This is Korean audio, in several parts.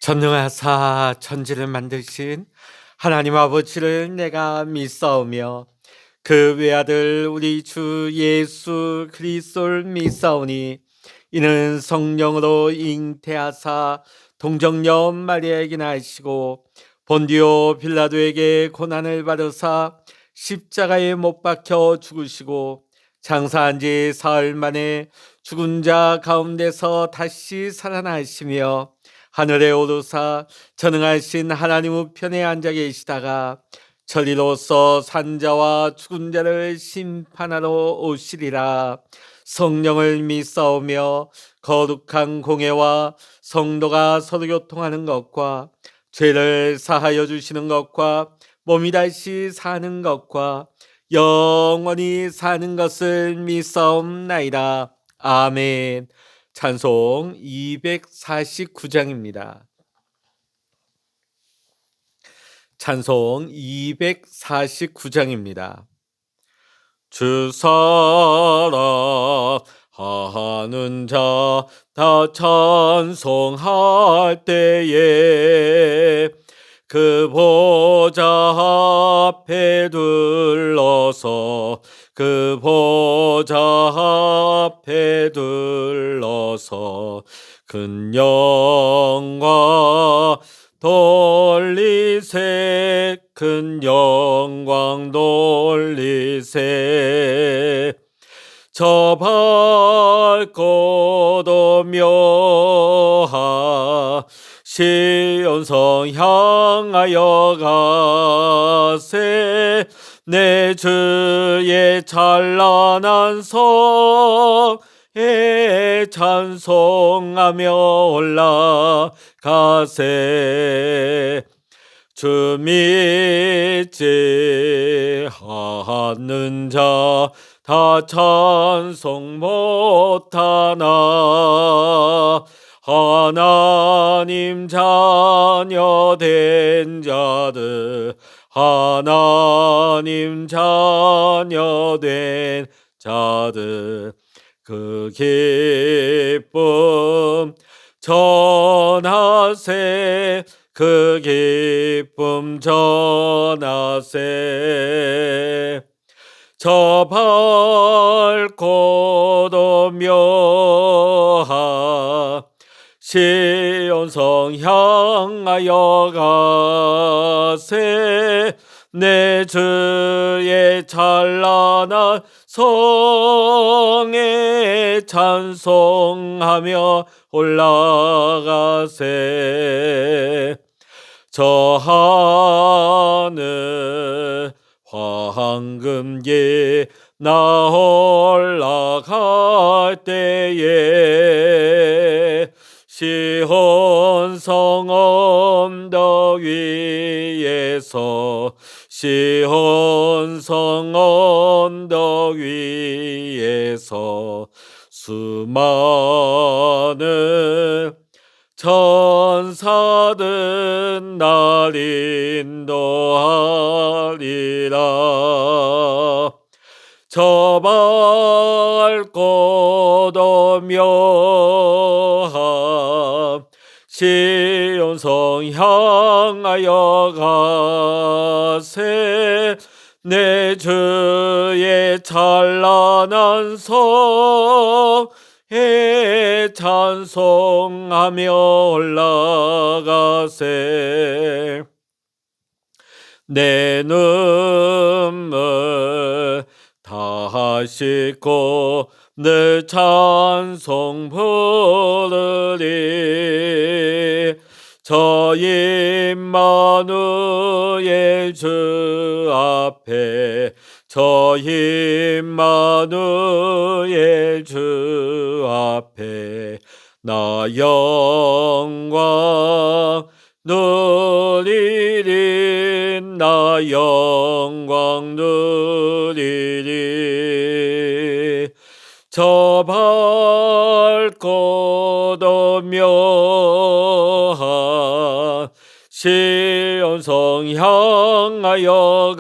전능하사 천지를 만드신 하나님 아버지를 내가 믿사오며 그 외아들 우리 주 예수 그리스도를 믿사오니 이는 성령으로 잉태하사 동정녀 마리아에게 나시고 본디오 빌라도에게 고난을 받으사 십자가에 못 박혀 죽으시고 장사한 지 사흘 만에 죽은 자 가운데서 다시 살아나시며 하늘에 오르사 전능하신 하나님 우편에 앉아 계시다가 천리로서 산자와 죽은 자를 심판하러 오시리라. 성령을 믿사오며 거룩한 공회와 성도가 서로 교통하는 것과 죄를 사하여 주시는 것과 몸이 다시 사는 것과 영원히 사는 것을 믿사옵나이다. 아멘. 찬송 249장입니다. 찬송 249장입니다. 주 사랑하는 자 다 찬송할 때에 그 보좌 앞에 둘러서 그 보좌 앞에 둘러서 큰 영광 돌리세 큰 영광 돌리세 저 밝고도 묘한 시온성 향하여 가세 내 주의 찬란한 성에 찬송하며 올라가세 주 믿지 않는 자 다 찬송 못하나 하나님 자녀 된 자들 하나님 자녀 된 자들 그 기쁨 전하세 그 기쁨 전하세 저 밝고도 묘한 시온성 향하여 가세 내 주의 찬란한 성에 찬송하며 올라가세 저 하늘 황금기 나 올라갈 때에 시온성 언덕 위에서 시온성 언덕 위에서 수많은 천사들 날 인도하리라 저 밝고도 묘한 시온성 향하여 가세 내 주의 찬란한 성에 찬송하며 올라가세 내 눈물 다 씻고 늘 찬송 부르리 저 임마누엘 주 앞에 저 임마누엘 주 앞에 나 영광 누리리 나 영광 누리리 저 밝고도 묘한 시온성 향하여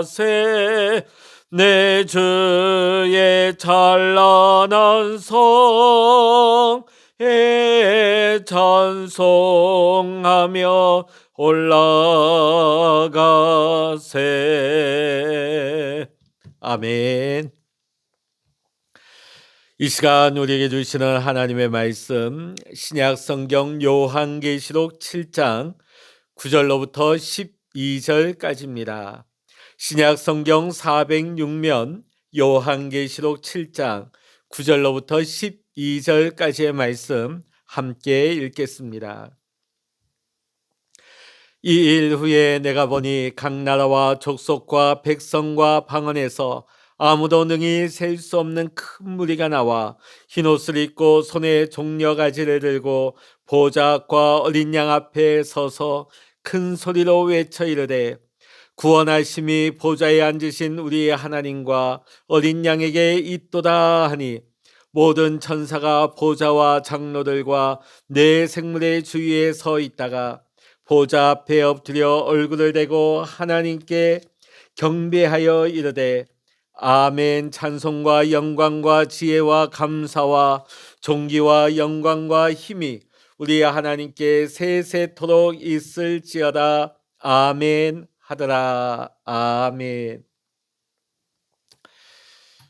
가세 내 주의 찬란한 성에 찬송하며 올라가세. 아멘. 이 시간 우리에게 주시는 하나님의 말씀, 신약 성경 요한계시록 7장 9절로부터 12절까지입니다. 신약 성경 406면 요한계시록 7장 9절로부터 12절까지의 말씀 함께 읽겠습니다. 이 일 후에 내가 보니 각 나라와 족속과 백성과 방언에서 아무도 능히 셀 수 없는 큰 무리가 나와 흰옷을 입고 손에 종려가지를 들고 보좌 앞과 어린 양 앞에 서서 큰 소리로 외쳐 이르되 구원하심이 보좌에 앉으신 우리 하나님과 어린 양에게 있도다 하니 모든 천사가 보좌와 장로들과 네 생물의 주위에 서 있다가 보좌 앞에 엎드려 얼굴을 대고 하나님께 경배하여 이르되 아멘. 찬송과 영광과 지혜와 감사와 존귀와 영광과 힘이 우리 하나님께 세세토록 있을지어다. 아멘 하더라. 아멘.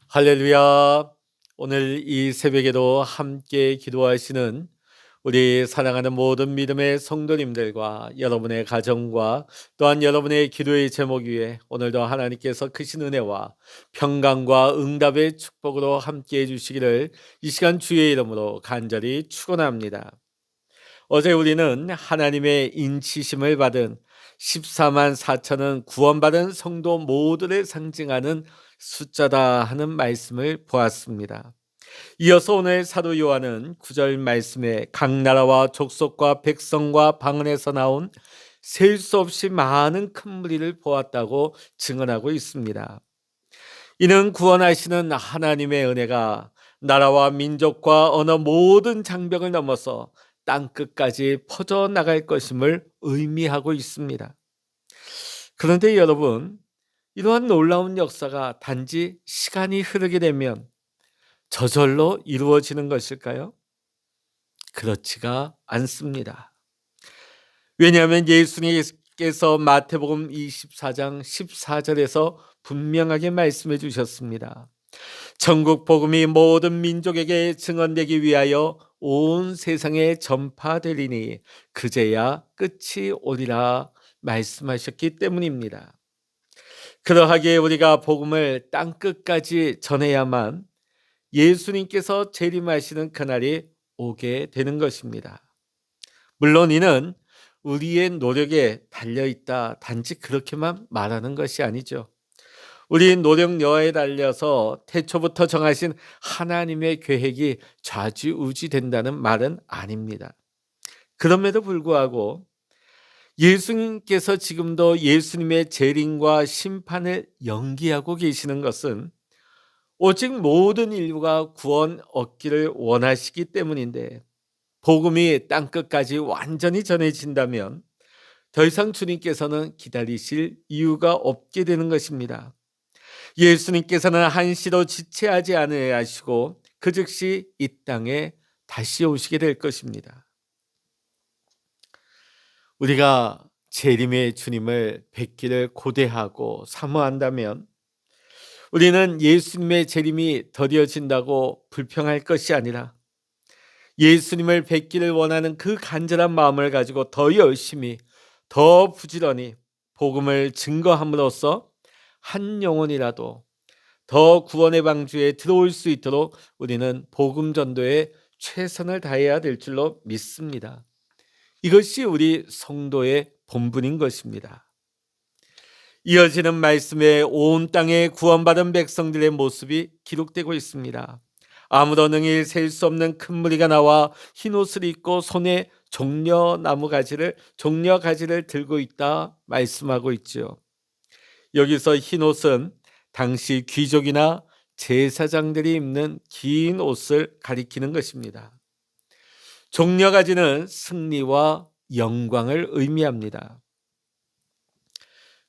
할렐루야. 오늘 이 새벽에도 함께 기도하시는 우리 사랑하는 모든 믿음의 성도님들과 여러분의 가정과 또한 여러분의 기도의 제목 위에 오늘도 하나님께서 크신 은혜와 평강과 응답의 축복으로 함께해 주시기를 이 시간 주의 이름으로 간절히 축원합니다. 어제 우리는 하나님의 인치심을 받은 14만 4천은 구원받은 성도 모두를 상징하는 숫자다 하는 말씀을 보았습니다. 이어서 오늘 사도 요한은 9절 말씀에 각 나라와 족속과 백성과 방언에서 나온 셀 수 없이 많은 큰 무리를 보았다고 증언하고 있습니다. 이는 구원하시는 하나님의 은혜가 나라와 민족과 언어 모든 장벽을 넘어서 땅끝까지 퍼져나갈 것임을 의미하고 있습니다. 그런데 여러분, 이러한 놀라운 역사가 단지 시간이 흐르게 되면 저절로 이루어지는 것일까요? 그렇지가 않습니다. 왜냐하면 예수님께서 마태복음 24장 14절에서 분명하게 말씀해 주셨습니다. 천국 복음이 모든 민족에게 증언되기 위하여 온 세상에 전파되리니 그제야 끝이 오리라 말씀하셨기 때문입니다. 그러하기에 우리가 복음을 땅끝까지 전해야만 예수님께서 재림하시는 그날이 오게 되는 것입니다. 물론 이는 우리의 노력에 달려있다 단지 그렇게만 말하는 것이 아니죠. 우리 노력 여하에 달려서 태초부터 정하신 하나님의 계획이 좌지우지된다는 말은 아닙니다. 그럼에도 불구하고 예수님께서 지금도 예수님의 재림과 심판을 연기하고 계시는 것은 오직 모든 인류가 구원 얻기를 원하시기 때문인데 복음이 땅끝까지 완전히 전해진다면 더 이상 주님께서는 기다리실 이유가 없게 되는 것입니다. 예수님께서는 한시도 지체하지 않으시고 그 즉시 이 땅에 다시 오시게 될 것입니다. 우리가 재림의 주님을 뵙기를 고대하고 사모한다면 우리는 예수님의 재림이 더뎌진다고 불평할 것이 아니라 예수님을 뵙기를 원하는 그 간절한 마음을 가지고 더 열심히 더 부지런히 복음을 증거함으로써 한 영혼이라도 더 구원의 방주에 들어올 수 있도록 우리는 복음 전도에 최선을 다해야 될 줄로 믿습니다. 이것이 우리 성도의 본분인 것입니다. 이어지는 말씀에 온 땅에 구원받은 백성들의 모습이 기록되고 있습니다. 아무도 능히 셀 수 없는 큰 무리가 나와 흰옷을 입고 손에 종려가지를 들고 있다 말씀하고 있죠. 여기서 흰옷은 당시 귀족이나 제사장들이 입는 긴 옷을 가리키는 것입니다. 종려가지는 승리와 영광을 의미합니다.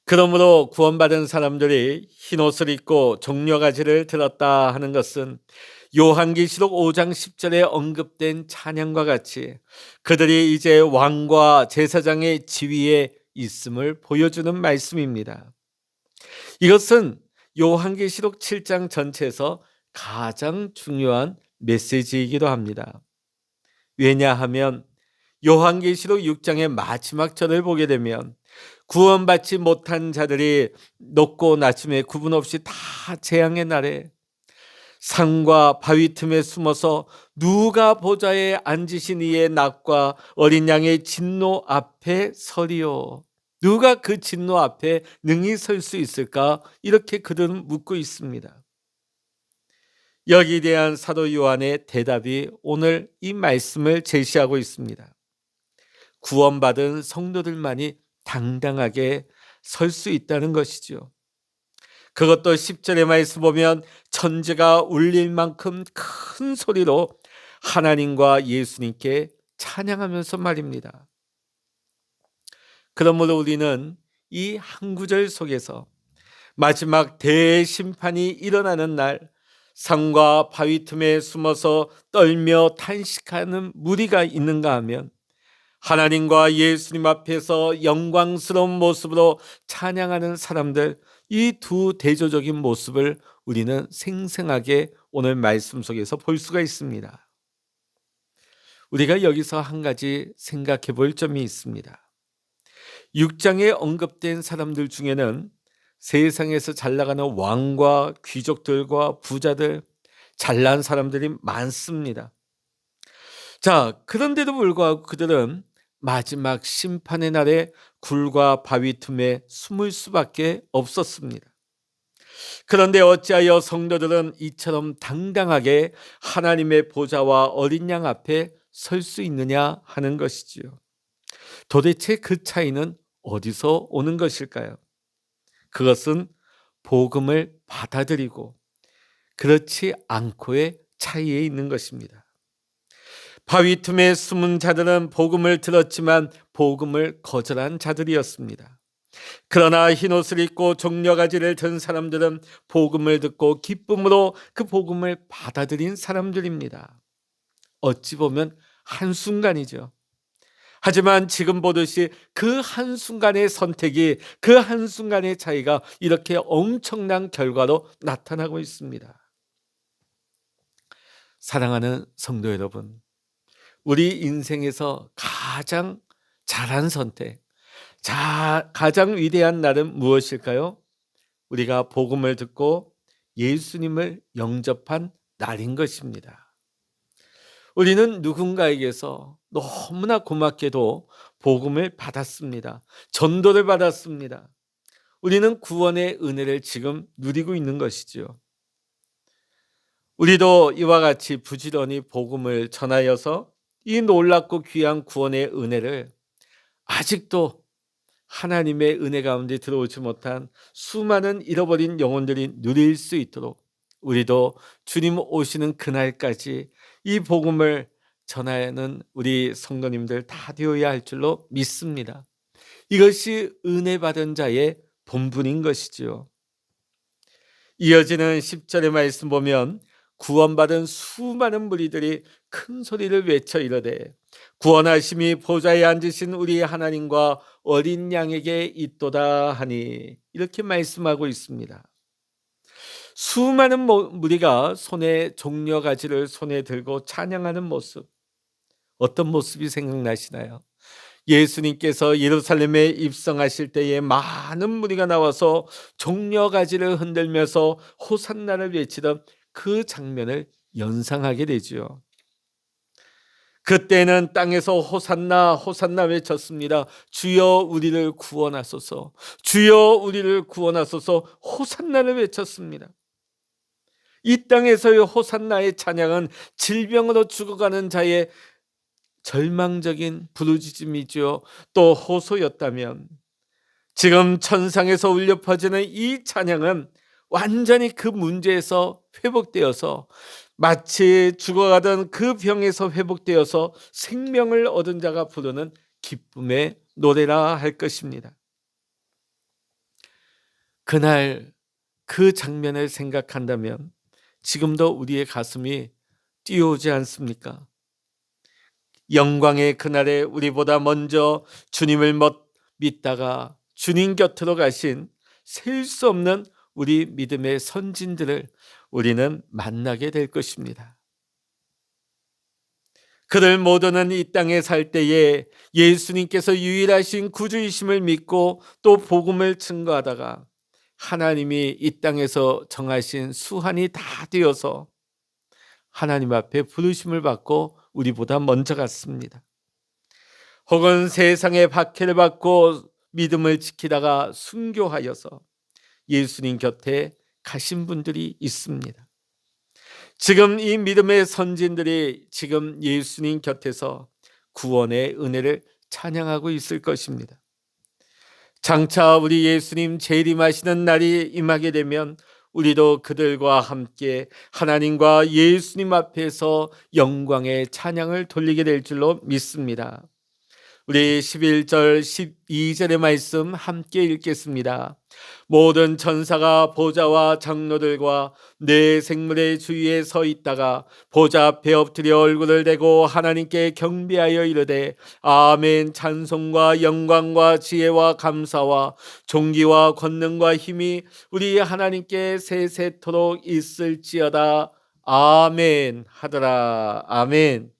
그러므로 구원받은 사람들이 흰옷을 입고 종려가지를 들었다 하는 것은 요한계시록 5장 10절에 언급된 찬양과 같이 그들이 이제 왕과 제사장의 지위에 있음을 보여주는 말씀입니다. 이것은 요한계시록 7장 전체에서 가장 중요한 메시지이기도 합니다. 왜냐하면 요한계시록 6장의 마지막 절을 보게 되면 구원받지 못한 자들이 높고 낮음에 구분 없이 다 재앙의 날에 산과 바위 틈에 숨어서 누가 보좌에 앉으신 이의 낙과 어린 양의 진노 앞에 서리요. 누가 그 진노 앞에 능히 설 수 있을까? 이렇게 그들은 묻고 있습니다. 여기에 대한 사도 요한의 대답이 오늘 이 말씀을 제시하고 있습니다. 구원받은 성도들만이 당당하게 설 수 있다는 것이죠. 그것도 10절의 말씀 보면 천지가 울릴 만큼 큰 소리로 하나님과 예수님께 찬양하면서 말입니다. 그러므로 우리는 이 한 구절 속에서 마지막 대심판이 일어나는 날 산과 바위 틈에 숨어서 떨며 탄식하는 무리가 있는가 하면 하나님과 예수님 앞에서 영광스러운 모습으로 찬양하는 사람들, 이 두 대조적인 모습을 우리는 생생하게 오늘 말씀 속에서 볼 수가 있습니다. 우리가 여기서 한 가지 생각해 볼 점이 있습니다. 6장에 언급된 사람들 중에는 세상에서 잘 나가는 왕과 귀족들과 부자들, 잘난 사람들이 많습니다. 자, 그런데도 불구하고 그들은 마지막 심판의 날에 굴과 바위 틈에 숨을 수밖에 없었습니다. 그런데 어찌하여 성도들은 이처럼 당당하게 하나님의 보좌와 어린 양 앞에 설 수 있느냐 하는 것이지요. 도대체 그 차이는 어디서 오는 것일까요? 그것은 복음을 받아들이고 그렇지 않고의 차이에 있는 것입니다. 바위 틈에 숨은 자들은 복음을 들었지만 복음을 거절한 자들이었습니다. 그러나 흰옷을 입고 종려가지를 든 사람들은 복음을 듣고 기쁨으로 그 복음을 받아들인 사람들입니다. 어찌 보면 한순간이죠. 하지만 지금 보듯이 그 한순간의 선택이, 그 한순간의 차이가 이렇게 엄청난 결과로 나타나고 있습니다. 사랑하는 성도 여러분, 우리 인생에서 가장 잘한 선택, 가장 위대한 날은 무엇일까요? 우리가 복음을 듣고 예수님을 영접한 날인 것입니다. 우리는 누군가에게서 너무나 고맙게도 복음을 받았습니다. 전도를 받았습니다. 우리는 구원의 은혜를 지금 누리고 있는 것이죠. 우리도 이와 같이 부지런히 복음을 전하여서 이 놀랍고 귀한 구원의 은혜를 아직도 하나님의 은혜 가운데 들어오지 못한 수많은 잃어버린 영혼들이 누릴 수 있도록 우리도 주님 오시는 그날까지 이 복음을 전하는 우리 성도님들 다 되어야 할 줄로 믿습니다. 이것이 은혜 받은 자의 본분인 것이지요. 이어지는 10절의 말씀 보면 구원받은 수많은 무리들이 큰 소리를 외쳐 이르되 구원하심이 보좌에 앉으신 우리 하나님과 어린 양에게 있도다 하니, 이렇게 말씀하고 있습니다. 수많은 무리가 손에 종려가지를 손에 들고 찬양하는 모습, 어떤 모습이 생각나시나요? 예수님께서 예루살렘에 입성하실 때에 많은 무리가 나와서 종려가지를 흔들면서 호산나를 외치던 그 장면을 연상하게 되지요. 그때는 땅에서 호산나 호산나 외쳤습니다. 주여 우리를 구원하소서, 주여 우리를 구원하소서, 호산나를 외쳤습니다. 이 땅에서의 호산나의 찬양은 질병으로 죽어가는 자의 절망적인 부르짖음이죠. 또 호소였다면 지금 천상에서 울려 퍼지는 이 찬양은 완전히 그 문제에서 회복되어서 마치 죽어가던 그 병에서 회복되어서 생명을 얻은 자가 부르는 기쁨의 노래라 할 것입니다. 그날 그 장면을 생각한다면 지금도 우리의 가슴이 뛰어오지 않습니까? 영광의 그날에 우리보다 먼저 주님을 믿다가 주님 곁으로 가신 셀 수 없는 우리 믿음의 선진들을 우리는 만나게 될 것입니다. 그들 모두는 이 땅에 살 때에 예수님께서 유일하신 구주이심을 믿고 또 복음을 증거하다가 하나님이 이 땅에서 정하신 수한이 다 되어서 하나님 앞에 부르심을 받고 우리보다 먼저 갔습니다. 혹은 세상의 박해를 받고 믿음을 지키다가 순교하여서 예수님 곁에 가신 분들이 있습니다. 지금 이 믿음의 선진들이 지금 예수님 곁에서 구원의 은혜를 찬양하고 있을 것입니다. 장차 우리 예수님 재림하시는 날이 임하게 되면 우리도 그들과 함께 하나님과 예수님 앞에서 영광의 찬양을 돌리게 될 줄로 믿습니다. 우리 11절 12절의 말씀 함께 읽겠습니다. 모든 천사가 보좌와 장로들과 네 생물의 주위에 서 있다가 보좌 앞에 엎드려 얼굴을 대고 하나님께 경배하여 이르되 아멘. 찬송과 영광과 지혜와 감사와 존귀와 권능과 힘이 우리 하나님께 세세토록 있을지어다. 아멘 하더라. 아멘.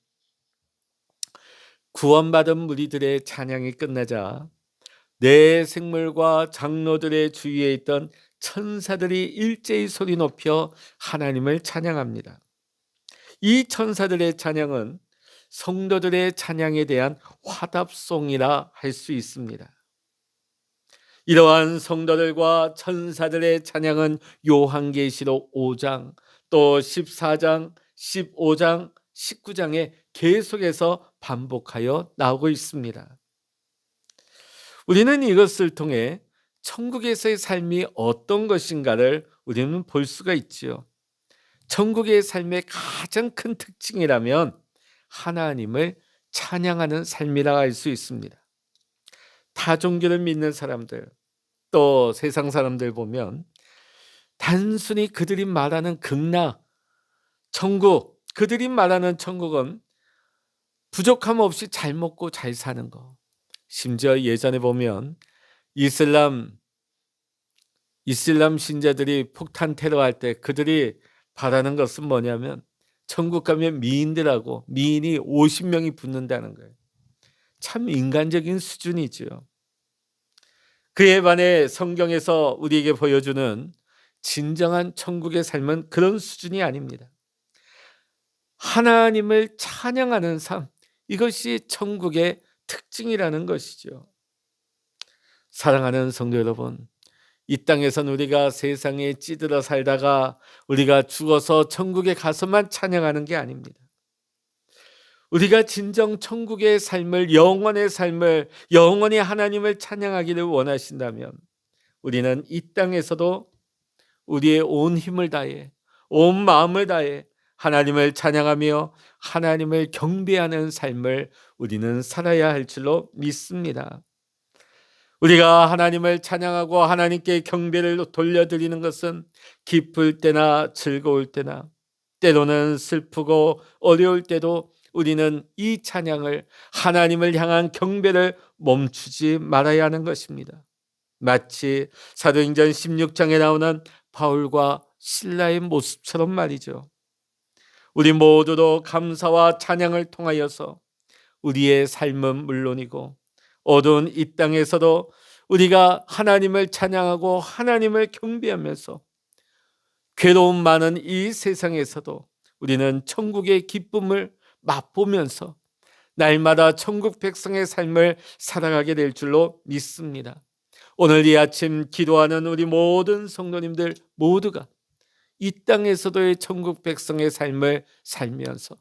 구원받은 무리들의 찬양이 끝나자 네 생물과 장로들의 주위에 있던 천사들이 일제히 소리 높여 하나님을 찬양합니다. 이 천사들의 찬양은 성도들의 찬양에 대한 화답송이라 할 수 있습니다. 이러한 성도들과 천사들의 찬양은 요한계시록 5장, 또 14장, 15장, 19장에 계속해서 반복하여 나오고 있습니다. 우리는 이것을 통해 천국에서의 삶이 어떤 것인가를 우리는 볼 수가 있지요. 천국의 삶의 가장 큰 특징이라면 하나님을 찬양하는 삶이라 할 수 있습니다. 타 종교를 믿는 사람들, 또 세상 사람들 보면 단순히 그들이 말하는 극락, 천국, 그들이 말하는 천국은 부족함 없이 잘 먹고 잘 사는 거. 심지어 예전에 보면 이슬람 신자들이 폭탄 테러할 때 그들이 바라는 것은 뭐냐면 천국 가면 미인이 50명이 붙는다는 거예요. 참 인간적인 수준이죠. 그에 반해 성경에서 우리에게 보여주는 진정한 천국의 삶은 그런 수준이 아닙니다. 하나님을 찬양하는 삶, 이것이 천국의 특징이라는 것이죠. 사랑하는 성도 여러분, 이 땅에선 우리가 세상에 찌들어 살다가 우리가 죽어서 천국에 가서만 찬양하는 게 아닙니다. 우리가 진정 천국의 삶을, 영원의 삶을, 영원히 하나님을 찬양하기를 원하신다면 우리는 이 땅에서도 우리의 온 힘을 다해, 온 마음을 다해 하나님을 찬양하며 하나님을 경배하는 삶을 우리는 살아야 할 줄로 믿습니다. 우리가 하나님을 찬양하고 하나님께 경배를 돌려드리는 것은 기쁠 때나 즐거울 때나 때로는 슬프고 어려울 때도 우리는 이 찬양을, 하나님을 향한 경배를 멈추지 말아야 하는 것입니다. 마치 사도행전 16장에 나오는 바울과 실라의 모습처럼 말이죠. 우리 모두도 감사와 찬양을 통하여서 우리의 삶은 물론이고 어두운 이 땅에서도 우리가 하나님을 찬양하고 하나님을 경배하면서 괴로움 많은 이 세상에서도 우리는 천국의 기쁨을 맛보면서 날마다 천국 백성의 삶을 살아가게 될 줄로 믿습니다. 오늘 이 아침 기도하는 우리 모든 성도님들 모두가 이 땅에서도의 천국 백성의 삶을 살면서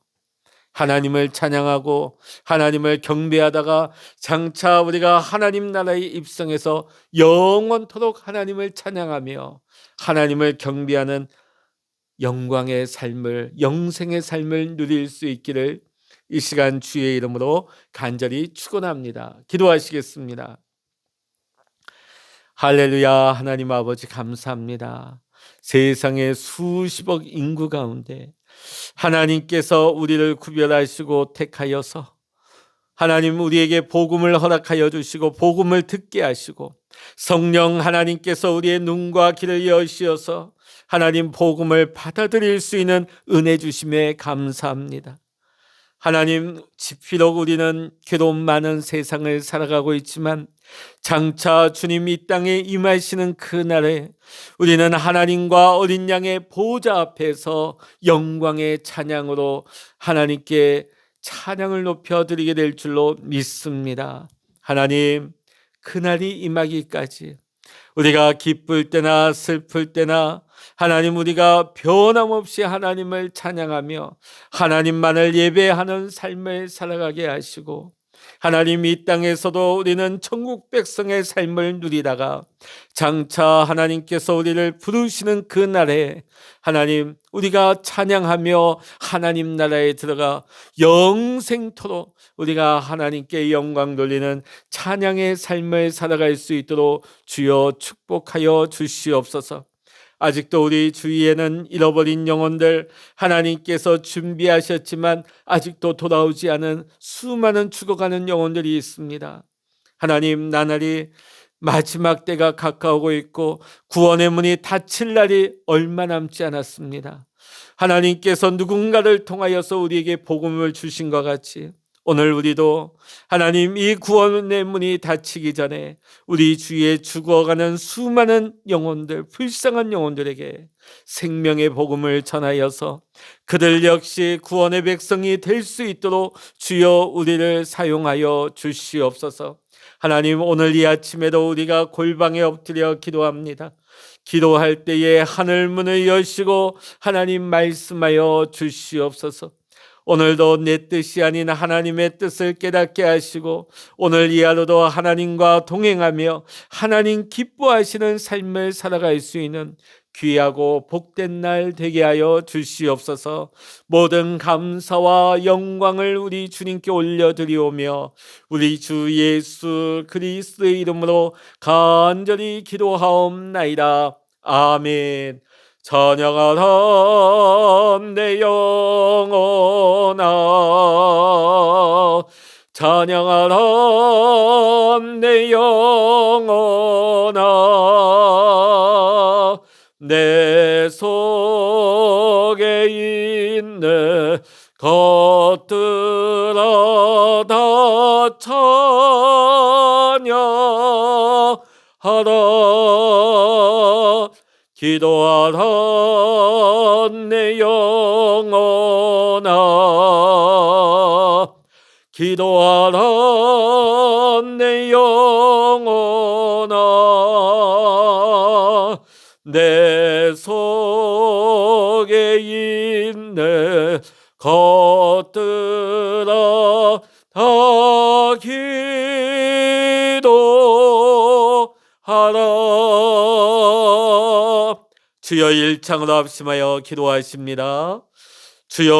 하나님을 찬양하고 하나님을 경배하다가 장차 우리가 하나님 나라에 입성해서 영원토록 하나님을 찬양하며 하나님을 경배하는 영광의 삶을, 영생의 삶을 누릴 수 있기를 이 시간 주의 이름으로 간절히 축원합니다. 기도하시겠습니다. 할렐루야. 하나님 아버지 감사합니다. 세상의 수십억 인구 가운데 하나님께서 우리를 구별하시고 택하여서 하나님 우리에게 복음을 허락하여 주시고 복음을 듣게 하시고 성령 하나님께서 우리의 눈과 귀를 여시어서 하나님 복음을 받아들일 수 있는 은혜 주심에 감사합니다. 하나님, 비록 우리는 괴로움 많은 세상을 살아가고 있지만 장차 주님 이 땅에 임하시는 그날에 우리는 하나님과 어린 양의 보호자 앞에서 영광의 찬양으로 하나님께 찬양을 높여드리게 될 줄로 믿습니다. 하나님, 그날이 임하기까지 우리가 기쁠 때나 슬플 때나 하나님 우리가 변함없이 하나님을 찬양하며 하나님만을 예배하는 삶을 살아가게 하시고 하나님 이 땅에서도 우리는 천국 백성의 삶을 누리다가 장차 하나님께서 우리를 부르시는 그날에 하나님 우리가 찬양하며 하나님 나라에 들어가 영생토록 우리가 하나님께 영광 돌리는 찬양의 삶을 살아갈 수 있도록 주여 축복하여 주시옵소서. 아직도 우리 주위에는 잃어버린 영혼들 하나님께서 준비하셨지만 아직도 돌아오지 않은 수많은 죽어가는 영혼들이 있습니다. 하나님, 나날이 마지막 때가 가까우고 있고 구원의 문이 닫힐 날이 얼마 남지 않았습니다. 하나님께서 누군가를 통하여서 우리에게 복음을 주신 것 같이 오늘 우리도 하나님 이 구원의 문이 닫히기 전에 우리 주위에 죽어가는 수많은 영혼들, 불쌍한 영혼들에게 생명의 복음을 전하여서 그들 역시 구원의 백성이 될 수 있도록 주여 우리를 사용하여 주시옵소서. 하나님, 오늘 이 아침에도 우리가 골방에 엎드려 기도합니다. 기도할 때에 하늘 문을 여시고 하나님 말씀하여 주시옵소서. 오늘도 내 뜻이 아닌 하나님의 뜻을 깨닫게 하시고 오늘 이 하루도 하나님과 동행하며 하나님 기뻐하시는 삶을 살아갈 수 있는 귀하고 복된 날 되게 하여 주시옵소서. 모든 감사와 영광을 우리 주님께 올려드리오며 우리 주 예수 그리스도의 이름으로 간절히 기도하옵나이다. 아멘. 찬양하라 내 영혼아, 찬양하라 내 영혼아, 내 속에 있는 것들아 다 찬양하라. 기도하라 내 영혼아, 기도하라 내 영혼아, 내 속에 있는 것들아 다 기도하라. 주여 일창으로 합심하여 기도하십니다. 주여